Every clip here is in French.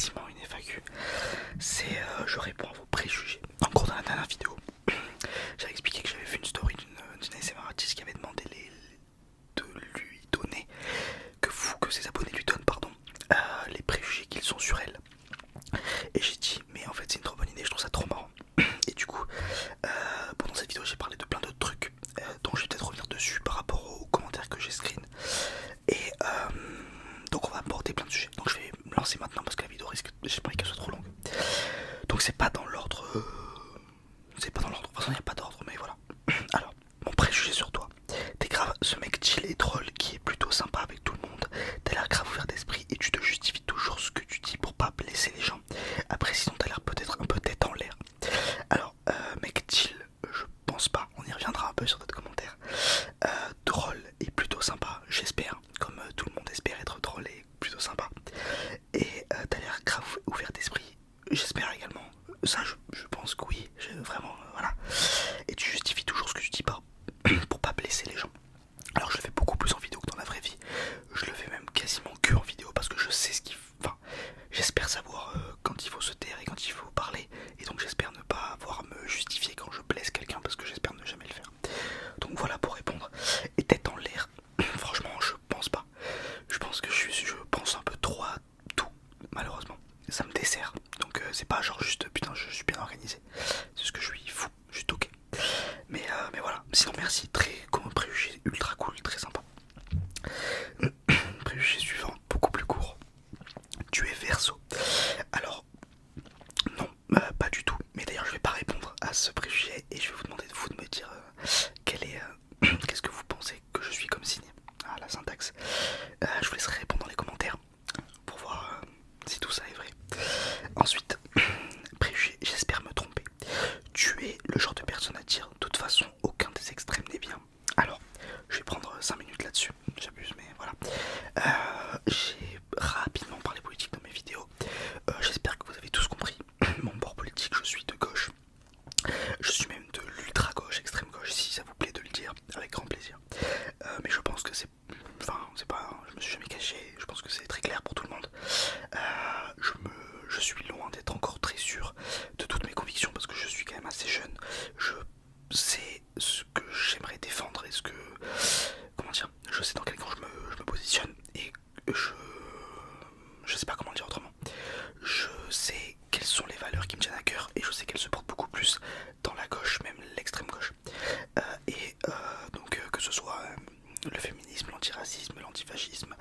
quasiment une FAQ. Je réponds à vos préjugés. En gros, dans la dernière vidéo, j'avais expliqué que j'avais vu une story d'une ASMR artiste qui avait demandé de lui donner, que ses abonnés lui donnent, pardon, les préjugés qu'ils ont sur elle. Et j'ai dit, mais en fait, c'est une trop bonne idée, je trouve ça trop marrant. Et du coup, pendant cette vidéo, j'ai parlé de plein d'autres trucs, dont je vais peut-être revenir dessus par rapport aux commentaires que j'ai screen. Et donc, on va aborder plein de sujets. Donc, je vais me lancer maintenant parce que la vidéo risque, j'ai pas envie qu'elle soit trop longue. Donc, c'est pas dans l'ordre. C'est pas dans l'ordre. De toute façon, il n'y a pas d'ordre, mais voilà. Alors, mon préjugé sur toi. T'es grave ce mec chill et troll qui est plutôt sympa avec tout le monde. T'as l'air grave ouvert d'esprit et tu te justifies toujours ce que tu dis pour pas blesser les gens. Après, sinon, t'as l'air peut-être un peu tête en l'air. Alors, mec chill, je pense pas. On y reviendra un peu sur d'autres commentaires. Drôle et plutôt sympa, j'espère. Comme tout le monde espère être drôle et plutôt sympa. Et t'as l'air grave ouvert d'esprit. J'espère également. Ça, je pense que oui. Vraiment, voilà. Et tu justifies toujours ce que tu dis pour pas blesser les gens. Alors je le fais beaucoup plus en vidéo que dans la vraie vie. Je le fais même quasiment que en vidéo parce que je sais ce qu'il faut. Enfin, j'espère savoir quand il faut se taire et quand il faut parler. Et donc j'espère ne pas avoir à me justifier quand je blesse quelqu'un parce que j'espère ne jamais le faire. Donc voilà pour répondre. Et tête en l'air, franchement je pense pas. Je pense que je pense un peu trop à tout, malheureusement. Ça me dessert. Donc c'est pas genre juste putain je suis bien organisé. C'est ce que je suis fou, je suis toqué. Mais voilà, sinon merci, très comme préjugé ultra cool, très sympa. Préjugé suivant, beaucoup plus court. Tu es Verseau. Alors, non, pas du tout. Mais d'ailleurs, je vais pas répondre à ce préjugé et je vais vous demander de me dire qu'est-ce que vous pensez que je suis comme signe. Ah, la syntaxe. Je vous laisserai répondre dans les commentaires pour voir si tout ça est vrai. Ensuite, préjugé, j'espère me tromper. Tu es le genre de personne à dire de toute façon aucun des extrêmes n'est bien. Alors, je vais prendre 5 minutes là-dessus, j'abuse mais voilà. J'ai rapidement parlé politique dans mes vidéos. J'espère que vous avez tous compris. Mon bord politique, je suis de gauche. Je suis même de l'ultra gauche, extrême gauche, si ça vous plaît de le dire, avec grand plaisir. Mais je pense que c'est... Enfin, c'est pas... Je me suis jamais caché, je pense que c'est très clair pour tout le monde. Je suis loin d'être encore très sûr de toutes mes convictions parce que je suis quand même assez jeune. Je sais ce que j'aimerais défendre et ce que... Comment dire, je sais dans quel camp je me positionne et je sais pas comment le dire autrement. Je sais quelles sont les valeurs qui me tiennent à cœur et je sais qu'elles se portent beaucoup plus dans la gauche, même l'extrême gauche. Donc que ce soit le féminisme, l'antiracisme, l'antifascisme,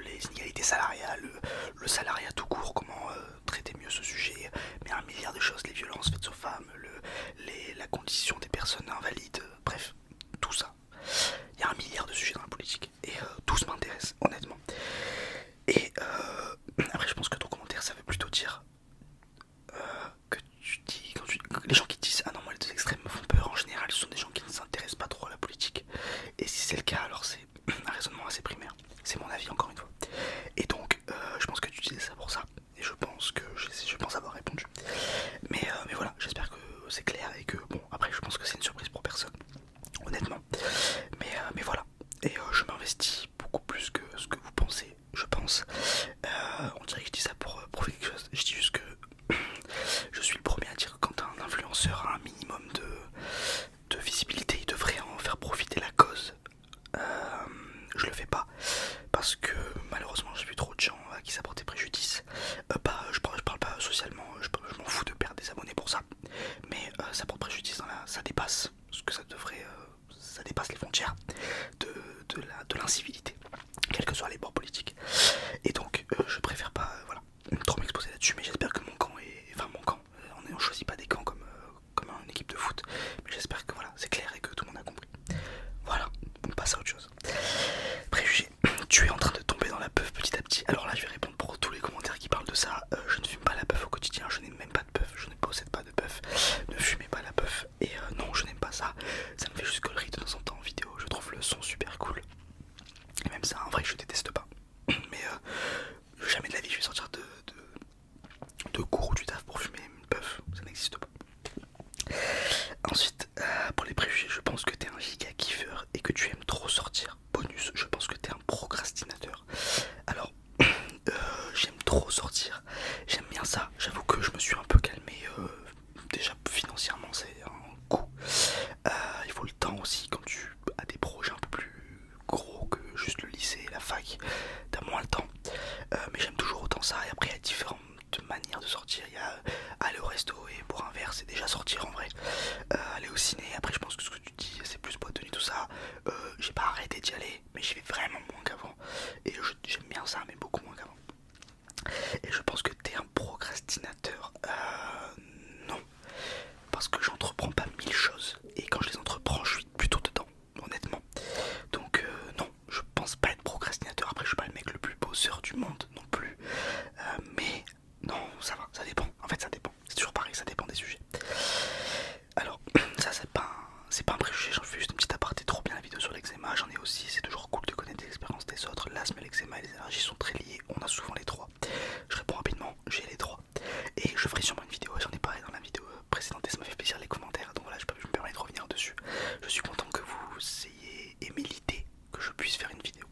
les inégalités salariales, le salariat tout court, comment traiter mieux ce sujet, mais un milliard de choses, les violences faites aux femmes, la condition des personnes invalides, bref, tout ça. Il y a un milliard de sujets dans la politique et tous m'intéressent, honnêtement. Et après, je pense que ton commentaire, ça veut plutôt dire que tu dis, les gens qui disent ah non, moi les deux extrêmes me font peur, en général, ce sont des gens qui ne s'intéressent pas trop à la politique. Et si c'est le cas, alors c'est un raisonnement assez primaire. C'est mon avis, encore une fois. Et donc, je pense que tu disais ça pour ça. Et je pense avoir répondu. Mais voilà, j'espère que c'est clair et que bon, après, je pense que c'est une surprise pour personne, honnêtement. Mais voilà. Et je m'investis beaucoup plus que ce que vous pensez, je pense. On dirait que je dis ça pour prouver quelque chose. Je dis juste que je suis le premier à dire que quand un influenceur a un minimum de visibilité, il devrait en faire profiter la cause. Je le fais pas parce que malheureusement j'ai vu trop de gens à qui ça portait préjudice. Je parle pas socialement, je m'en fous de perdre des abonnés pour ça, mais ça porte préjudice ça dépasse ce que ça devrait, ça dépasse les frontières de l'incivilité, quels que soient les bords politiques. Et donc je préfère pas trop sortir. J'aime bien ça. J'avoue que je me suis un peu calmé. Déjà financièrement c'est un coût. Il faut le temps aussi quand tu as des projets un peu plus gros que juste le lycée et la fac. T'as moins le temps. Mais j'aime toujours autant ça. Et après il y a différentes manières de sortir. Il y a aller au resto et boire un verre, c'est déjà sortir en vrai. Aller au ciné, après je pense que ce que tu dis c'est plus boîte de nuit tout ça. J'ai pas arrêté d'y aller, mais j'y vais vraiment moins qu'avant. Et j'aime bien ça, mais beaucoup moins qu'avant. Et je pense que t'es un procrastinateur. Non, parce que j'entreprends pas mille choses. Et quand je les entreprends, je suis plutôt dedans, honnêtement. Donc non, je pense pas être procrastinateur. Après je suis pas le mec le plus bosseur du monde non plus. Mais non, ça va, ça dépend. En fait ça dépend. C'est toujours pareil, ça dépend des sujets. Alors, ça c'est pas un préjugé, j'en fais juste une petite aparté, trop bien la vidéo sur l'eczéma, j'en ai aussi, c'est toujours cool de connaître les expériences des autres. L'asthme, l'eczéma et les allergies sont très liés, on a souvent les trois. Je réponds rapidement, j'ai les trois. Et je ferai sûrement une vidéo, j'en ai parlé dans la vidéo précédente et ça m'a fait plaisir les commentaires, donc voilà, je me permets de revenir dessus. Je suis content que vous ayez aimé l'idée que je puisse faire une vidéo.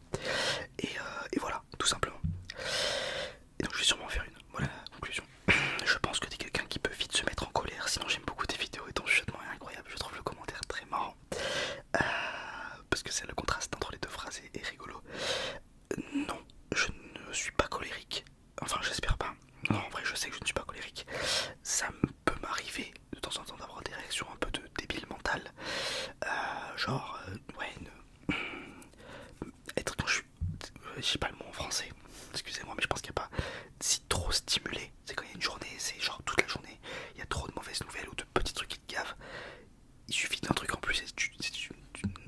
Et voilà, tout simplement. Et donc je vais sûrement en faire une, voilà la conclusion. Je pense que t'es quelqu'un qui peut vite se mettre en colère, sinon j'aime beaucoup tes vidéos et ton chuchotement est incroyable, je trouve le commentaire très marrant. Parce que c'est le contraste entre les deux phrases est rigolo. Non, je ne suis pas colérique, enfin j'espère pas. Non, en vrai je sais que je ne suis pas colérique. Ça peut m'arriver de temps en temps d'avoir des réactions un peu de débile mental. Genre, ouais, être quand je suis... Je sais pas le mot en français, excusez-moi mais je pense qu'il n'y a pas... Si trop stimulé, c'est quand il y a une journée, c'est genre toute la journée, il y a trop de mauvaises nouvelles ou de petits trucs qui te gavent. Il suffit d'un truc en plus et tu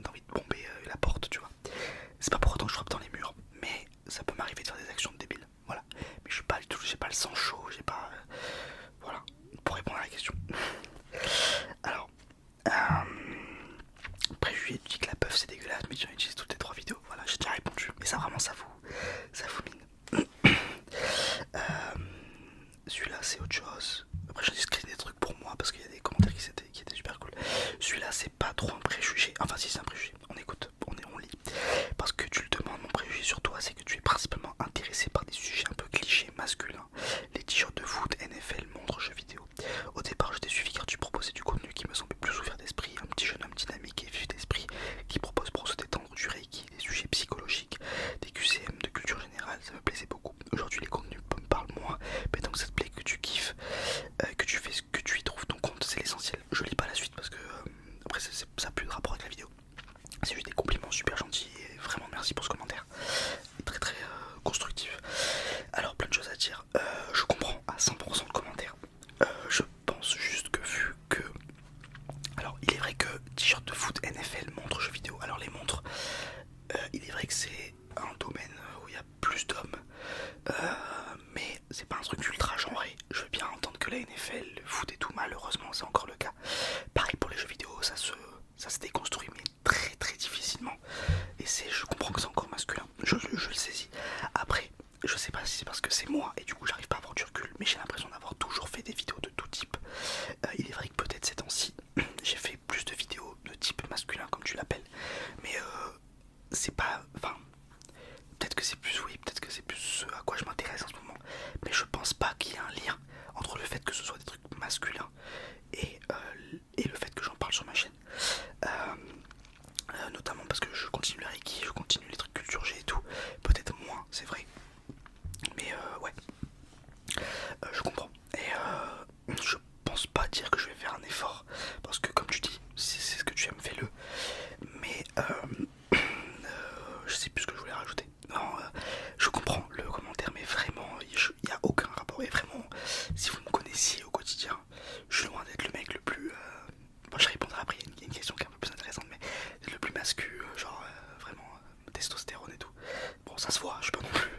as envie de bomber la porte, tu vois. C'est pas pour autant que je frappe dans les murs, mais ça peut m'arriver de faire des actions de débile, voilà. Mais je suis pas du tout, j'ai pas le sang chaud, j'ai pas... voilà, pour répondre à la question. Alors, préjugé, tu dis que la puff c'est dégueulasse, mais tu en utilises toutes les trois vidéos, voilà, j'ai déjà répondu. Mais ça vraiment, ça vous mine. Celui-là c'est autre chose. Après j'ai inscrit des trucs pour moi parce qu'il y a des commentaires qui étaient super cool. Celui-là c'est pas trop un préjugé. Enfin si c'est un préjugé. On écoute, on lit. Parce que tu le demandes, mon préjugé sur toi c'est que tu es principalement intéressé par des sujets un peu clichés masculins. Les t-shirts de foot, NFL, montres, jeux vidéo. Au départ je t'ai suivi car tu proposais du contenu qui me semblait plus ouvert d'esprit. Un petit jeune homme dynamique et vif d'esprit qui propose pour se détendre du reiki, des sujets psychologiques, des QCM, de culture générale. Ça me plaisait beaucoup. Aujourd'hui les contenus me parlent moins, mais donc ça te plaît, que tu kiffes, que tu fais ce que tu y trouves ton compte, c'est l'essentiel. Je lis pas la suite parce que après ça n'a plus de rapport avec la vidéo. C'est juste des compliments super gentils et vraiment merci pour ce commentaire. Très très constructif. Alors plein de choses à dire. Je comprends à 100% le commentaire. Je pense juste que vu que... Alors il est vrai que t-shirt de foot, NFL, montres, jeux vidéo. Alors les montres, il est vrai que c'est un domaine où il y a plus d'hommes. Mais c'est pas un truc ultra genré. Je veux bien entendre que la NFL, le foot et tout, malheureusement c'est encore le cas. Pareil pour les jeux vidéo, ça se déconstruit mais très très difficilement. Et je comprends que c'est encore masculin, je le saisis. Après, je sais pas si c'est parce que c'est moi et du coup j'arrive pas à avoir du recul, mais j'ai l'impression d'avoir toujours fait des vidéos de tout type. Il est vrai que peut-être ces temps-ci, j'ai fait plus de vidéos de type masculin comme tu l'appelles. Mais c'est pas... Enfin... Peut-être que c'est plus, oui, peut-être que c'est plus ce à quoi je m'intéresse en ce moment. Mais je pense pas qu'il y ait un lien entre le fait que ce soit des trucs masculins et le fait que j'en parle sur ma chaîne. Notamment parce que je continue le Reiki, je continue les trucs culture G et tout. Peut-être moins, c'est vrai. Mais ouais, je comprends. Et je pense pas dire que je vais faire un effort. Parce que comme tu dis, si c'est ce que tu aimes, fais-le. Mais je sais plus ce que je voulais rajouter. Non, je comprends le commentaire, mais vraiment, il n'y a aucun rapport. Et vraiment, si vous me connaissiez au quotidien, je suis loin d'être le mec le plus... Bon, je répondrai après, il y a une question qui est un peu plus intéressante, mais le plus mascu, genre vraiment testostérone et tout. Bon, ça se voit, je suis pas non plus.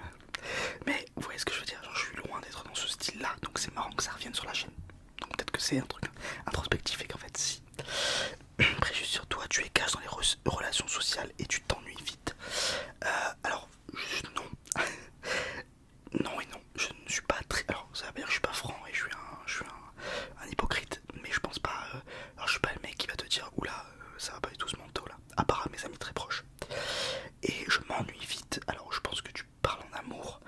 Mais vous voyez ce que je veux dire, genre je suis loin d'être dans ce style-là, donc c'est marrant que ça revienne sur la chaîne. Donc peut-être que c'est un truc introspectif et qu'en fait, si. Préjuge sur toi, tu es cash dans les relations sociales et tu t'ennuies vite. Alors, non. Non et non, je ne suis pas très... Alors, ça veut dire que je suis pas franc et je suis un hypocrite, mais je pense pas... alors, je suis pas le mec qui va te dire, oula, ça va pas du tout ce manteau là, à part à mes amis très proches. Et je m'ennuie vite, alors je pense que tu parles en amour.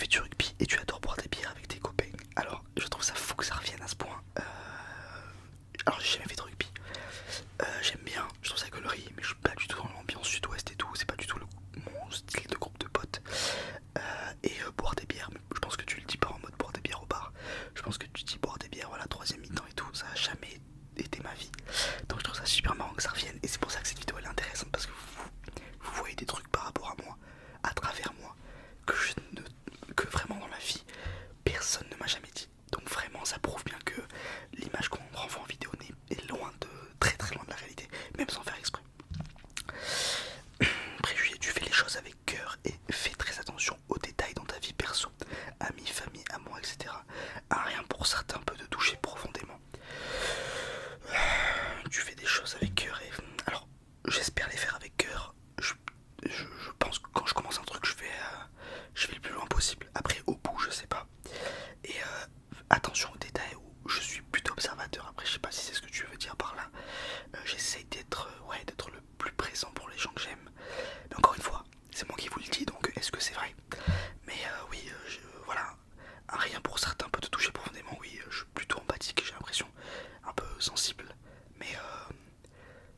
fais du rugby et tu adores boire des bières avec tes copains. Alors je trouve ça fou que ça revienne à ce point. Alors j'ai jamais fait de rugby. J'aime bien, je trouve ça gaulerie, mais je suis pas du tout dans l'ambiance sud-ouest et tout, c'est pas du tout mon style de groupe de potes. Boire des bières, mais je pense que tu le dis pas en mode boire des bières au bar. Je pense que tu dis boire des bières, voilà, troisième mi-temps et tout, ça a jamais été ma vie. Donc je trouve ça super marrant que ça revienne, et c'est pour ça que cette vidéo elle est intéressante, parce que vous voyez des trucs par rapport à moi, à travers moi, que vraiment dans la vie, personne ne m'a jamais dit. Donc vraiment ça prouve bien que l'image qu'on renvoie en vidéo est loin de, très très loin de la réalité, même sans faire exprès. Préjugé, tu fais les choses avec cœur et fais très attention aux détails dans ta vie perso, amis, famille, amour, etc. Rien pour certains peut te toucher profondément. Tu fais des choses avec cœur et... Alors, j'espère les faire avec cœur. Je pense que quand je commence un truc, je vais le plus loin possible. Après, au bout, je sais pas. Et attention aux détails, où je suis plutôt observateur. Après, je sais pas si c'est ce que tu veux dire par là. J'essaye d'être le plus présent pour les gens que j'aime. Mais encore une fois, c'est moi qui vous le dis, donc est-ce que c'est vrai? Mais oui, voilà, rien pour certains peut te toucher profondément, oui, je suis plutôt empathique, j'ai l'impression, un peu sensible, mais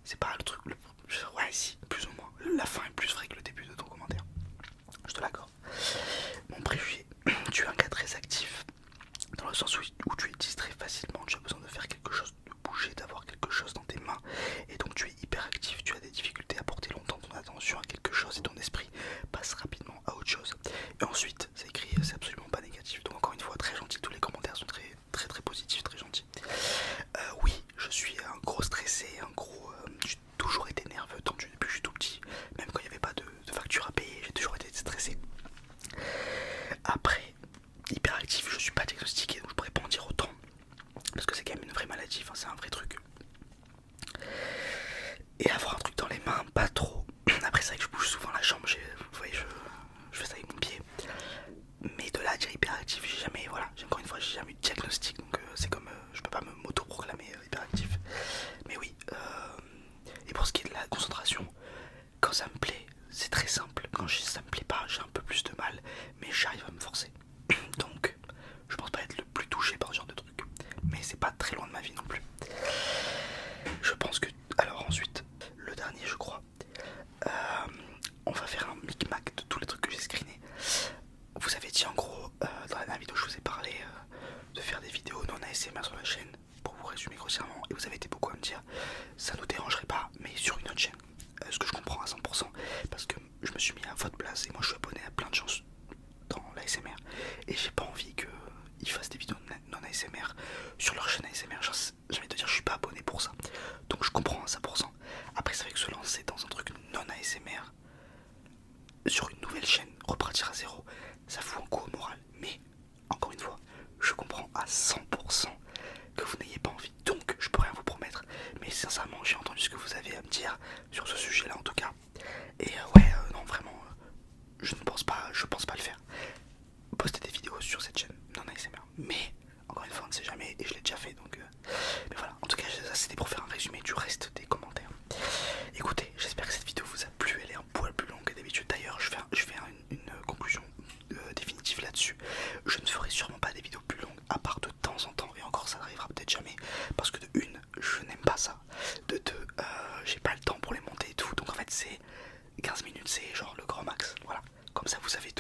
c'est pas le truc, ouais si, plus ou moins, la fin est plus vraie que le début de ton commentaire, je te l'accorde. Mon préjugé, tu es un gars très actif, dans le sens où tu es distrait facilement, tu as besoin de faire quelque chose, de bouger, d'avoir quelque chose dans tes mains, et donc tu es hyper actif, tu as des difficultés à porter longtemps ton attention à quelque chose et ton esprit passe rapidement à autre chose. Et ensuite, c'est écrit, c'est absolument pas négatif, donc encore une fois, très gentil, tous les commentaires sont très très très positifs, très gentils. Oui, je suis un gros stressé, j'ai toujours été nerveux, tendu depuis que je suis tout petit, même quand il n'y avait pas de facture à payer, j'ai toujours été stressé. Après, hyperactif, je suis pas diagnostiqué, donc je pourrais pas en dire autant, parce que c'est quand même une vraie maladie, enfin c'est un vrai truc. Et avoir un truc dans les mains, pas trop. Après c'est vrai que je bouge souvent la jambe, vous voyez, je fais ça avec mon pied. Mais de là à dire hyperactif, j'ai jamais, voilà, encore une fois, j'ai jamais eu de diagnostic, donc c'est comme, je peux pas m'auto-proclamer hyperactif. Mais oui, et pour ce qui est de la concentration, quand ça me plaît, c'est très simple. Quand ça me plaît pas, j'ai un peu plus de mal, mais j'arrive à me forcer. Donc, je pense pas être le plus touché par ce genre de truc. Mais c'est pas très loin de ma vie non plus. Je pense que... Alors ensuite, le dernier je crois. On va faire un micmac de tous les trucs que j'ai screenés. Vous avez dit en gros, dans la dernière vidéo je vous ai parlé de faire des vidéos non ASMR sur la chaîne, pour vous résumer grossièrement, et vous avez été beaucoup à me dire ça nous dérangerait pas, mais sur une autre chaîne. Ce que je comprends à 100%, parce que je me suis mis à votre place et moi je suis abonné à plein de gens dans l'ASMR et j'ai pas envie qu'ils fassent des vidéos non ASMR sur leur chaîne ASMR. J'ai envie de dire, je suis pas abonné pour ça, donc je comprends à 100%. Après c'est vrai que se lancer dans un truc non ASMR sur une nouvelle chaîne, repartir à zéro, ça fout un coup au moral. Mais encore une fois, je comprends à 100% que vous n'ayez pas envie, donc je peux rien vous promettre, mais sincèrement j'ai entendu ce que vous avez à me dire sur ce sujet là en tout cas, et non vraiment, je pense pas le faire, poster des vidéos sur cette chaîne non ASMR, mais encore une fois on ne sait jamais, et je l'ai déjà fait, donc mais voilà, en tout cas ça c'était pour faire un résumé du reste des commentaires. Écoutez, j'espère que cette vidéo vous a plu, elle est un poil plus longue que d'habitude, d'ailleurs je fais une conclusion définitive là-dessus. Je ne ferai sûrement pas des vidéos plus longues, à part de temps en temps, et encore ça n'arrivera peut-être jamais, parce que de une, je n'aime pas ça, de deux, j'ai pas le temps pour les monter et tout, donc en fait c'est 15 minutes, c'est genre le grand max, voilà, comme ça vous savez